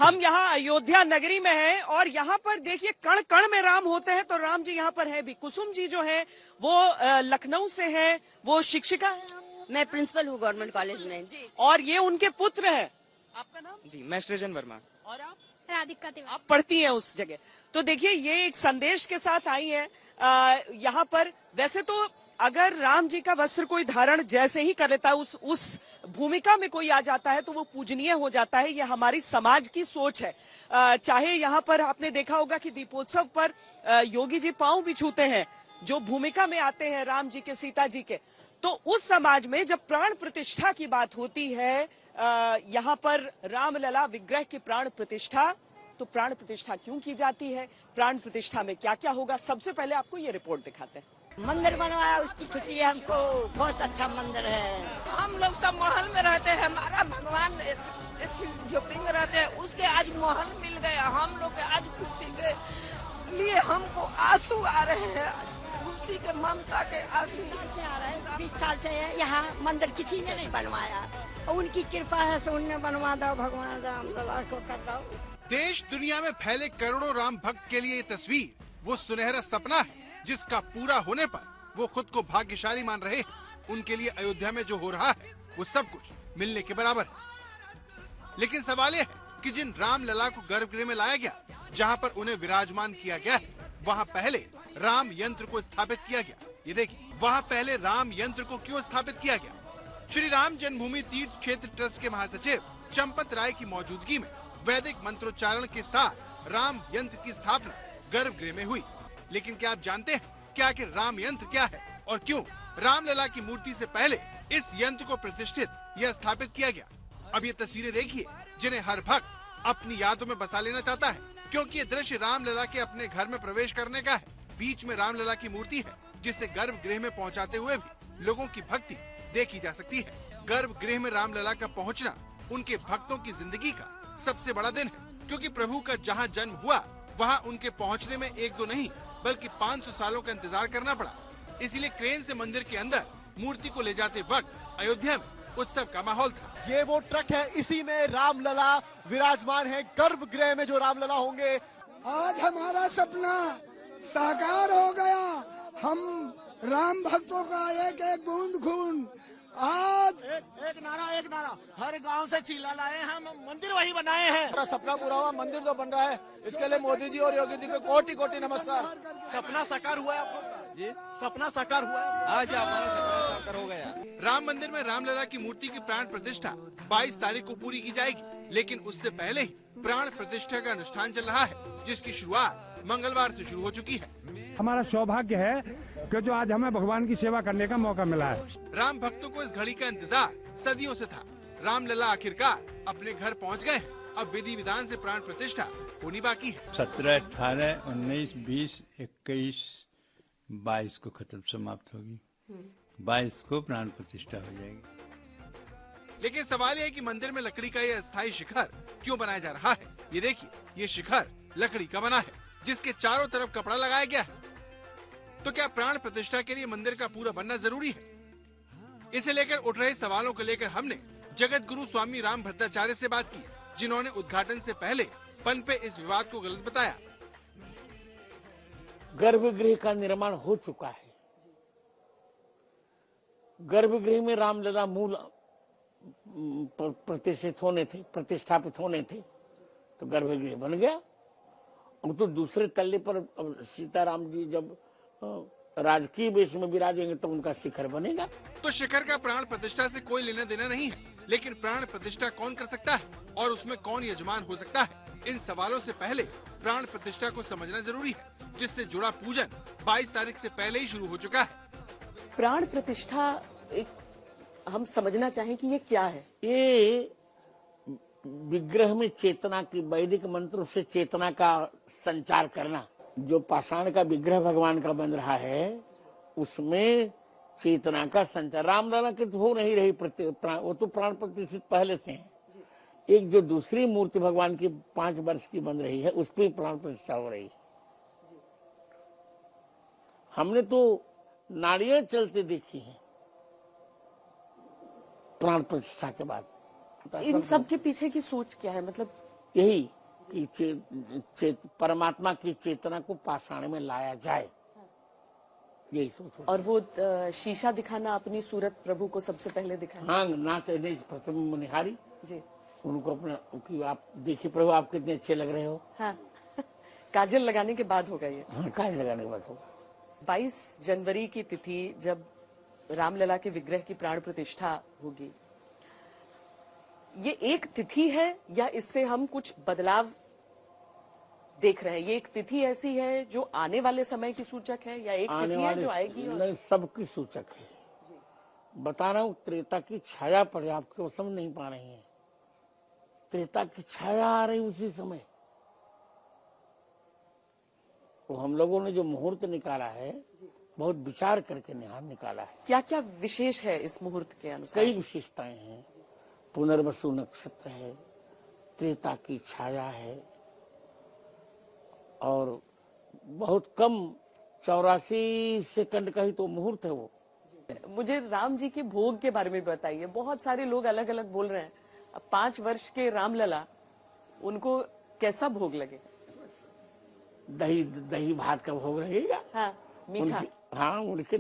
हम यहाँ अयोध्या नगरी में हैं और यहाँ पर देखिए कण कण में राम होते हैं, तो राम जी यहाँ पर है भी। कुसुम जी जो है वो लखनऊ से हैं, वो शिक्षिका है। मैं प्रिंसिपल हूँ गवर्नमेंट कॉलेज में जी। और ये उनके पुत्र हैं। आपका नाम? जी, मैं सृजन वर्मा। और आप? राधिका तिवारी। आप पढ़ती हैं उस जगह। तो देखिए ये एक संदेश के साथ आई है यहाँ पर। वैसे तो अगर राम जी का वस्त्र कोई धारण जैसे ही कर लेता है, उस भूमिका में कोई आ जाता है तो वो पूजनीय हो जाता है। ये हमारी समाज की सोच है। चाहे यहाँ पर आपने देखा होगा कि दीपोत्सव पर योगी जी पांव भी छूते हैं जो भूमिका में आते हैं राम जी के, सीता जी के। तो उस समाज में जब प्राण प्रतिष्ठा की बात होती है, यहाँ पर रामलला विग्रह की प्राण प्रतिष्ठा, तो प्राण प्रतिष्ठा क्यों की जाती है, प्राण प्रतिष्ठा में क्या क्या होगा, सबसे पहले आपको ये रिपोर्ट दिखाते हैं। मंदिर बनवाया उसकी खुशी है हमको, बहुत अच्छा मंदिर है। हम लोग सब महल में रहते हैं, हमारा भगवान झोपड़ी में रहते हैं, उसके आज महल मिल गया। हम लोग के आज खुशी के लिए हमको आंसू आ रहे हैं, खुशी के ममता के आंसू आ रहे हैं। 20 साल से यहाँ मंदिर किसी ने नहीं बनवाया, उनकी कृपा है सो उनने बनवा दो, भगवान राम लला को कर दो। देश दुनिया में फैले करोड़ों राम भक्त के लिए ये तस्वीर वो सुनहरा सपना है जिसका पूरा होने पर वो खुद को भाग्यशाली मान रहे हैं। उनके लिए अयोध्या में जो हो रहा है वो सब कुछ मिलने के बराबर है। लेकिन सवाल ये है कि जिन राम लला को गर्भगृह में लाया गया, जहां पर उन्हें विराजमान किया गया है, वहां पहले राम यंत्र को स्थापित किया गया। ये देखिए, वहां पहले राम यंत्र को क्यों स्थापित किया गया? श्री राम जन्मभूमि तीर्थ क्षेत्र ट्रस्ट के महासचिव चंपत राय की मौजूदगी में वैदिक मंत्रोच्चारण के साथ राम यंत्र की स्थापना गर्भगृह में हुई। लेकिन क्या आप जानते हैं कि आखिर राम यंत्र क्या है और क्यों रामलला की मूर्ति से पहले इस यंत्र को प्रतिष्ठित या स्थापित किया गया? अब ये तस्वीरें देखिए जिन्हें हर भक्त अपनी यादों में बसा लेना चाहता है, क्योंकि ये दृश्य रामलला के अपने घर में प्रवेश करने का है। बीच में रामलला की मूर्ति है जिसे गर्भगृह में पहुंचाते हुए भी लोगों की भक्ति देखी जा सकती है। गर्भगृह में रामलला का पहुंचना उनके भक्तों की जिंदगी का सबसे बड़ा दिन है, क्योंकि प्रभु का जहां जन्म हुआ वहां उनके पहुंचने में एक दो नहीं बल्कि 500 सालों का इंतजार करना पड़ा। इसीलिए क्रेन से मंदिर के अंदर मूर्ति को ले जाते वक्त अयोध्या में उत्सव का माहौल था। ये वो ट्रक है, इसी में रामलला विराजमान है। गर्भगृह में जो रामलला होंगे। आज हमारा सपना साकार हो गया। हम राम भक्तों का एक एक बूंद खून आज एक नारा हर गांव से चीला लाए, हम मंदिर वही बनाए हैं। हमारा सपना पूरा हुआ, मंदिर जो बन रहा है इसके लिए मोदी जी और योगी जी को कोटि कोटि नमस्कार। सपना साकार हुआ है आप लोग का जी, सपना साकार हुआ है, आज हमारा सपना साकार हो गया। राम मंदिर में रामलला की मूर्ति की प्राण प्रतिष्ठा 22 तारीख को पूरी की जाएगी, लेकिन उससे पहले ही प्राण प्रतिष्ठा का अनुष्ठान चल रहा है, जिसकी शुरुआत मंगलवार से शुरू हो चुकी है। हमारा सौभाग्य है कि जो आज हमें भगवान की सेवा करने का मौका मिला है। राम भक्तों को इस घड़ी का इंतजार सदियों से था। रामलला आखिरकार अपने घर पहुंच गए। अब विधि विधान से प्राण प्रतिष्ठा होनी बाकी है। 17, 18, 19, 20, 21, 22 को खत्म समाप्त होगी। 22 को प्राण प्रतिष्ठा हो जाएगी। लेकिन सवाल यह है कि मंदिर में लकड़ी का यह अस्थायी शिखर क्यों बनाया जा रहा है? ये देखिए, ये शिखर लकड़ी का बना है जिसके चारों तरफ कपड़ा लगाया गया है। तो क्या प्राण प्रतिष्ठा के लिए मंदिर का पूरा बनना जरूरी है? इसे लेकर उठ रहे सवालों को लेकर हमने जगत गुरु स्वामी राम भद्राचार्य से बात की, जिन्होंने उद्घाटन से पहले पनपे इस विवाद को गलत बताया। गर्भगृह का निर्माण हो चुका है। गर्भगृह में रामलला मूल प्रतिष्ठापित होने थे, तो गर्भगृह बन गया। अब तो दूसरे तल्ले पर सीताराम जी जब राजकीय वेश में विराजेंगे तो उनका शिखर बनेगा। तो शिखर का प्राण प्रतिष्ठा से कोई लेना देना नहीं है, लेकिन प्राण प्रतिष्ठा कौन कर सकता है और उसमें कौन यजमान हो सकता है? इन सवालों से पहले प्राण प्रतिष्ठा को समझना जरूरी है, जिससे जुड़ा पूजन 22 तारीख से पहले ही शुरू हो चुका है। प्राण प्रतिष्ठा हम समझना चाहें कि ये क्या है? ये विग्रह में चेतना की, वैदिक मंत्रों से चेतना का संचार करना। जो पाषाण का विग्रह भगवान का बन रहा है उसमें चेतना का संचार। रामलला की तो हो नहीं रही वो तो प्राण प्रतिष्ठित पहले से है। एक जो दूसरी मूर्ति भगवान की 5 वर्ष की बन रही है उस पर प्राण प्रतिष्ठा हो रही है। हमने तो नाड़ियां चलते देखी हैं प्राण प्रतिष्ठा के बाद। इन सब के पीछे की सोच क्या है? मतलब यही कि परमात्मा की चेतना को पाषाण में लाया जाए, यही सोच। और वो शीशा दिखाना, अपनी सूरत प्रभु को सबसे पहले दिखाना। हाँ, नाच प्रथम मुनिहारी जी, उनको अपना कि आप देखिए प्रभु आप कितने अच्छे लग रहे हो। हाँ काजल लगाने के बाद होगा ये। हाँ, काजल लगाने के बाद होगा। 22 जनवरी की तिथि जब रामलला के विग्रह की प्राण प्रतिष्ठा होगी, ये एक तिथि है या इससे हम कुछ बदलाव देख रहे हैं? ये एक तिथि ऐसी है जो आने वाले समय की सूचक है या एक तिथि है जो आएगी? नहीं, सबकी सूचक है। बता रहा हूँ, त्रेता की छाया पर आपको वो समझ नहीं पा रही है। त्रेता की छाया आ रही उसी समय। तो हम लोगों ने जो मुहूर्त निकाला है बहुत विचार करके निकाला है। क्या क्या विशेष है इस मुहूर्त के अनुसार? कई विशेषताएं हैं। पुनर्वसु नक्षत्र है, त्रेता की छाया है, और बहुत कम 84 सेकंड का ही तो मुहूर्त है वो। मुझे राम जी के भोग के बारे में बताइए। बहुत सारे लोग अलग अलग बोल रहे हैं। अब 5 वर्ष के रामलला, उनको कैसा भोग लगे? दही भात का भोग लगेगा। हाँ, मीठा। हाँ, उनके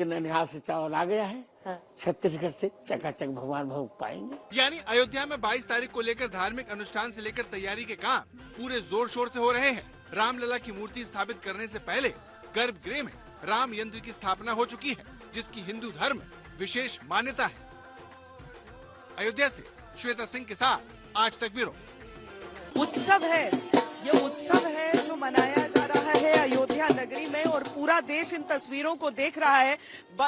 ननिहाल से चावल आ गया है। हाँ। छत्तीसगढ़ से चकाचक भगवान भोग पाएंगे। यानी अयोध्या में 22 तारीख को लेकर धार्मिक अनुष्ठान से लेकर तैयारी के काम पूरे जोर शोर से हो रहे हैं। रामलला की मूर्ति स्थापित करने से पहले गर्भगृह में राम यंत्र की स्थापना हो चुकी है, जिसकी हिंदू धर्म में विशेष मान्यता है। अयोध्या से श्वेता सिंह के साथ आज तक ब्यूरो। उत्सव है, ये उत्सव है जो मनाया जा रहा है अयोध्या नगरी में, और पूरा देश इन तस्वीरों को देख रहा है।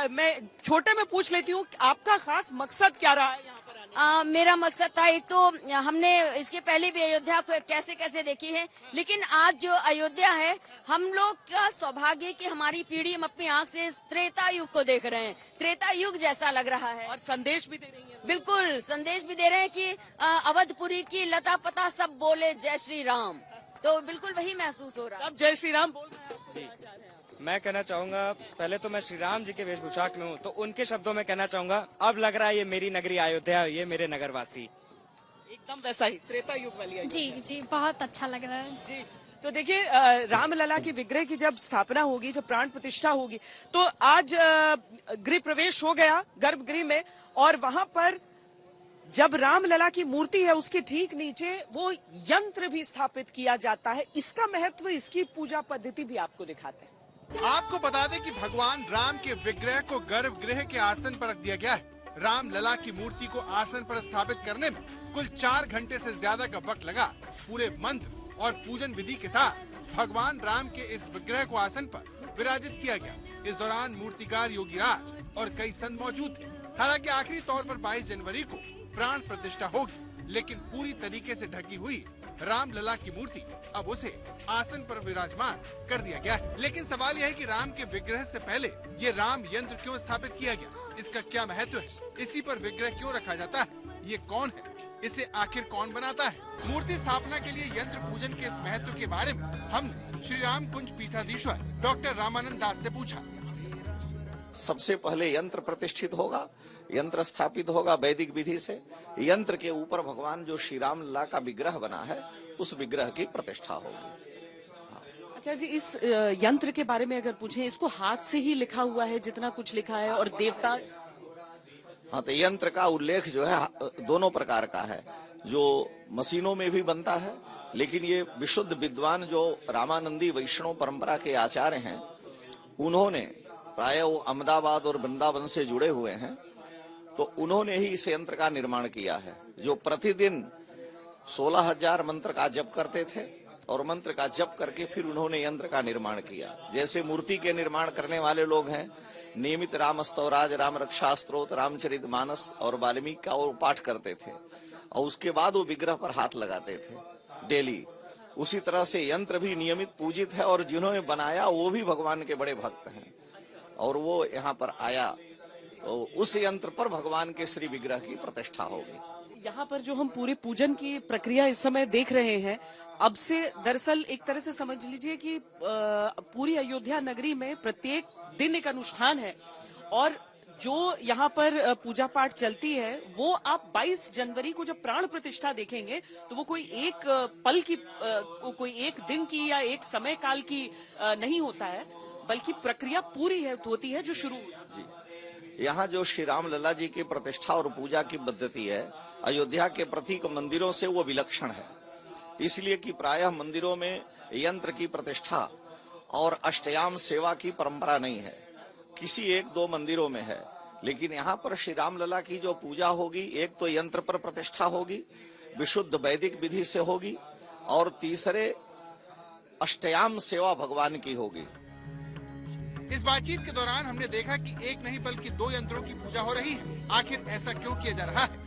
मैं छोटे में पूछ लेती हूँ, आपका खास मकसद क्या रहा है यहाँ पर आने? मेरा मकसद था, एक तो हमने इसके पहले भी अयोध्या को कैसे कैसे देखी है, लेकिन आज जो अयोध्या है, हम लोग का सौभाग्य कि हमारी पीढ़ी हम अपनी आंख से त्रेता युग को देख रहे हैं। त्रेता युग जैसा लग रहा है, और संदेश भी दे रही है। बिल्कुल, संदेश भी दे रहे हैं कि अवधपुरी की लता पता सब बोले जय श्री राम। तो बिल्कुल वही महसूस हो रहा है। सब जय श्री राम बोल रहे हैं। मैं कहना चाहूंगा, पहले तो मैं श्री राम जी के वेशभूषा में हूँ, तो उनके शब्दों में कहना चाहूंगा, अब लग रहा है ये मेरी नगरी अयोध्या, ये मेरे नगरवासी। एकदम वैसा ही त्रेता युग वाली। जी, बहुत अच्छा लग रहा है जी। तो देखिए, रामलला की विग्रह की जब स्थापना होगी, जब प्राण प्रतिष्ठा होगी, तो आज गृह प्रवेश हो गया गर्भगृह में, और वहां पर जब रामलला की मूर्ति है उसके ठीक नीचे वो यंत्र भी स्थापित किया जाता है। इसका महत्व, इसकी पूजा पद्धति भी आपको दिखाते हैं। आपको बता दें कि भगवान राम के विग्रह को गर्भगृह के आसन पर रख दिया गया है। रामलला की मूर्ति को आसन पर स्थापित करने में कुल 4 घंटे से ज्यादा का वक्त लगा। पूरे मंत्र और पूजन विधि के साथ भगवान राम के इस विग्रह को आसन पर विराजित किया गया। इस दौरान मूर्तिकार योगीराज और कई संत मौजूद थे। हालांकि आखिरी तौर पर 22 जनवरी को प्राण प्रतिष्ठा होगी, लेकिन पूरी तरीके से ढकी हुई रामलला की मूर्ति अब उसे आसन पर विराजमान कर दिया गया है। लेकिन सवाल यह है कि राम के विग्रह से पहले ये राम यंत्र क्यों स्थापित किया गया? इसका क्या महत्व है? इसी पर विग्रह क्यों रखा जाता है? ये कौन है? इसे आखिर कौन बनाता है? मूर्ति स्थापना के लिए यंत्र पूजन के इस महत्व के बारे में हमने श्री राम कुंज पीठाधीश्वर डॉक्टर रामानंद दास से पूछा। सबसे पहले यंत्र प्रतिष्ठित होगा, यंत्र स्थापित होगा वैदिक विधि से। यंत्र के ऊपर भगवान जो श्री राम लला का विग्रह बना है, उस विग्रह की प्रतिष्ठा होगी। अच्छा जी, इस यंत्र के बारे में अगर पूछें, इसको हाथ से ही लिखा हुआ है जितना कुछ लिखा है, और देवता? हाँ, तो यंत्र का उल्लेख जो है दोनों प्रकार का है। जो मशीनों में भी बनता है, लेकिन ये विशुद्ध विद्वान जो रामानंदी वैष्णव परंपरा के आचार्य हैं, उन्होंने प्राय वो अहमदाबाद और वृंदावन से जुड़े हुए हैं, तो उन्होंने ही इस यंत्र का निर्माण किया है, जो प्रतिदिन 16,000 मंत्र का जप करते थे, और मंत्र का जप करके फिर उन्होंने यंत्र का निर्माण किया। जैसे मूर्ति के निर्माण करने वाले लोग हैं, नियमित राम स्तवराज, राम रक्षा स्तोत्र, रामचरित मानस और वाल्मीकि का वो पाठ करते थे, और उसके बाद वो विग्रह पर हाथ लगाते थे डेली। उसी तरह से यंत्र भी नियमित पूजित है, और जिन्होंने बनाया वो भी भगवान के बड़े भक्त हैं, और वो यहाँ पर आया, तो उस यंत्र पर भगवान के श्री विग्रह की प्रतिष्ठा होगी। यहाँ पर जो हम पूरी पूजन की प्रक्रिया इस समय देख रहे हैं, अब से दरअसल एक तरह से समझ लीजिए कि पूरी अयोध्या नगरी में प्रत्येक दिन एक अनुष्ठान है, और जो यहाँ पर पूजा पाठ चलती है वो आप 22 जनवरी को जब प्राण प्रतिष्ठा देखेंगे तो वो कोई एक पल की कोई एक दिन की या एक समय काल की नहीं होता है, बल्कि प्रक्रिया पूरी होती है जो शुरू जी। यहाँ जो श्री राम लला जी की प्रतिष्ठा और पूजा की पद्धति है अयोध्या के प्रतीक मंदिरों से वो विलक्षण है, इसलिए कि प्रायः मंदिरों में यंत्र की प्रतिष्ठा और अष्टयाम सेवा की परंपरा नहीं है, किसी एक दो मंदिरों में है। लेकिन यहाँ पर श्री राम लला की जो पूजा होगी, एक तो यंत्र पर प्रतिष्ठा होगी, विशुद्ध वैदिक विधि से होगी, और तीसरे अष्टयाम सेवा भगवान की होगी। इस बातचीत के दौरान हमने देखा कि एक नहीं बल्कि 2 यंत्रों की पूजा हो रही है। आखिर ऐसा क्यों किया जा रहा है?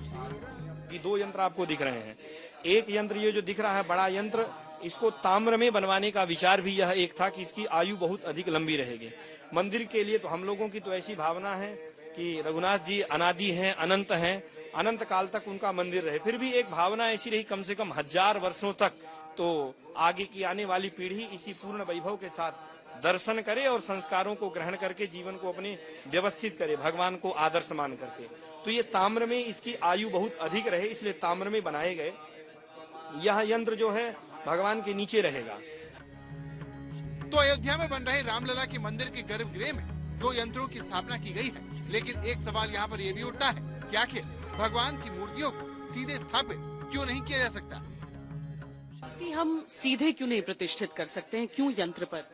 ये 2 यंत्र आपको दिख रहे हैं। एक यंत्र ये जो दिख रहा है बड़ा यंत्र, इसको ताम्र में बनवाने का विचार भी यह एक था कि इसकी आयु बहुत अधिक लंबी रहेगी। मंदिर के लिए तो हम लोगों की तो ऐसी भावना है कि रघुनाथ जी अनादि हैं, अनंत हैं, अनंत काल तक उनका मंदिर रहे। फिर भी एक भावना ऐसी रही कम से कम 1000 वर्षों तक, तो आगे की आने वाली पीढ़ी इसी पूर्ण वैभव के साथ दर्शन करे और संस्कारों को ग्रहण करके जीवन को अपने व्यवस्थित करे, भगवान को आदर्श मान करके। तो ये ताम्र में इसकी आयु बहुत अधिक रहे, इसलिए ताम्र में बनाए गए। यह यंत्र जो है भगवान के नीचे रहेगा। तो अयोध्या में बन रहे रामलला के मंदिर के गर्भगृह में 2 यंत्रों की स्थापना की गई है। लेकिन एक सवाल यहाँ पर यह भी उठता है कि आखिर भगवान की मूर्तियों को सीधे स्थापित क्यों नहीं किया जा सकता? कि हम सीधे क्यों नहीं प्रतिष्ठित कर सकते हैं, क्यों यंत्र पर?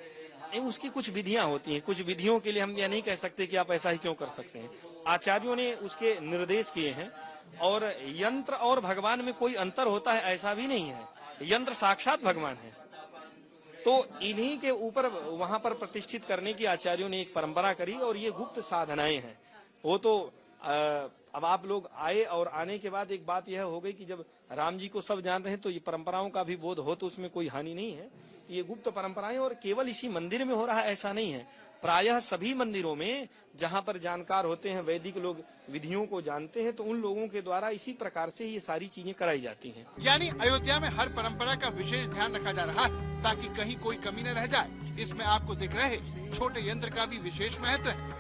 उसकी कुछ विधियां होती हैं, कुछ विधियों के लिए हम यह नहीं कह सकते कि आप ऐसा ही क्यों कर सकते हैं। आचार्यों ने उसके निर्देश किए हैं, और यंत्र और भगवान में कोई अंतर होता है ऐसा भी नहीं है। यंत्र साक्षात भगवान है, तो इन्हीं के ऊपर वहां पर प्रतिष्ठित करने की आचार्यों ने एक परंपरा करी, और ये गुप्त साधनाएं हैं। वो तो अब आप लोग आए, और आने के बाद एक बात यह हो गई कि जब राम जी को सब जानते हैं तो ये परंपराओं का भी बोध हो, तो उसमें कोई हानि नहीं है। ये गुप्त परंपराएं, और केवल इसी मंदिर में हो रहा है ऐसा नहीं है। प्रायः सभी मंदिरों में जहाँ पर जानकार होते हैं, वैदिक लोग विधियों को जानते हैं, तो उन लोगों के द्वारा इसी प्रकार से ये सारी चीजें कराई जाती हैं। यानी अयोध्या में हर परंपरा का विशेष ध्यान रखा जा रहा है ताकि कहीं कोई कमी न रह जाए। इसमें आपको दिख रहे छोटे यंत्र का भी विशेष महत्व है।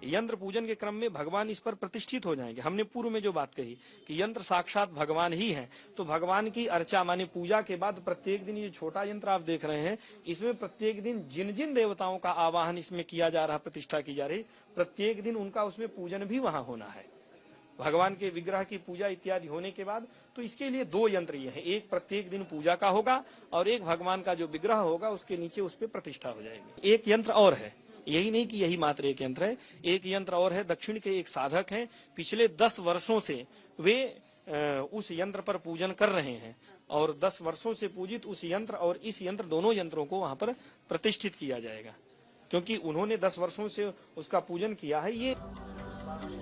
यंत्र पूजन के क्रम में भगवान इस पर प्रतिष्ठित हो जाएंगे। हमने पूर्व में जो बात कही कि यंत्र साक्षात भगवान ही है, तो भगवान की अर्चा माने पूजा के बाद प्रत्येक दिन ये छोटा यंत्र आप देख रहे हैं, इसमें प्रत्येक दिन जिन जिन देवताओं का आवाहन इसमें किया जा रहा, प्रतिष्ठा की जा रही, प्रत्येक दिन उनका उसमें पूजन भी वहां होना है। भगवान के विग्रह की पूजा इत्यादि होने के बाद तो इसके लिए 2 यंत्र ये है, एक प्रत्येक दिन पूजा का होगा और एक भगवान का जो विग्रह होगा उसके नीचे उस पर प्रतिष्ठा हो जाएगी। एक यंत्र और है, यही नहीं कि यही मात्र एक यंत्र है, एक यंत्र और है। दक्षिण के एक साधक हैं, पिछले 10 वर्षों से वे उस यंत्र पर पूजन कर रहे हैं, और 10 वर्षों से पूजित उस यंत्र और इस यंत्र दोनों यंत्रों को वहां पर प्रतिष्ठित किया जाएगा, क्योंकि उन्होंने 10 वर्षों से उसका पूजन किया है। ये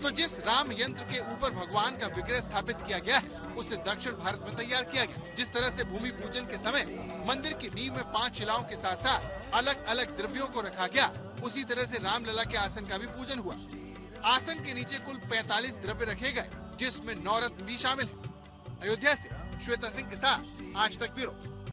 तो जिस राम यंत्र के ऊपर भगवान का विग्रह स्थापित किया गया है, उसे दक्षिण भारत में तैयार किया गया। जिस तरह से भूमि पूजन के समय मंदिर की नींव में 5 शिलाओं के साथ साथ अलग अलग द्रव्यों को रखा गया, उसी तरह से रामलला के आसन का भी पूजन हुआ। आसन के नीचे कुल 45 द्रव्य रखे गए, जिसमें नवरत्न भी शामिल है। अयोध्या से श्वेता सिंह के साथ आज तक ब्यूरो।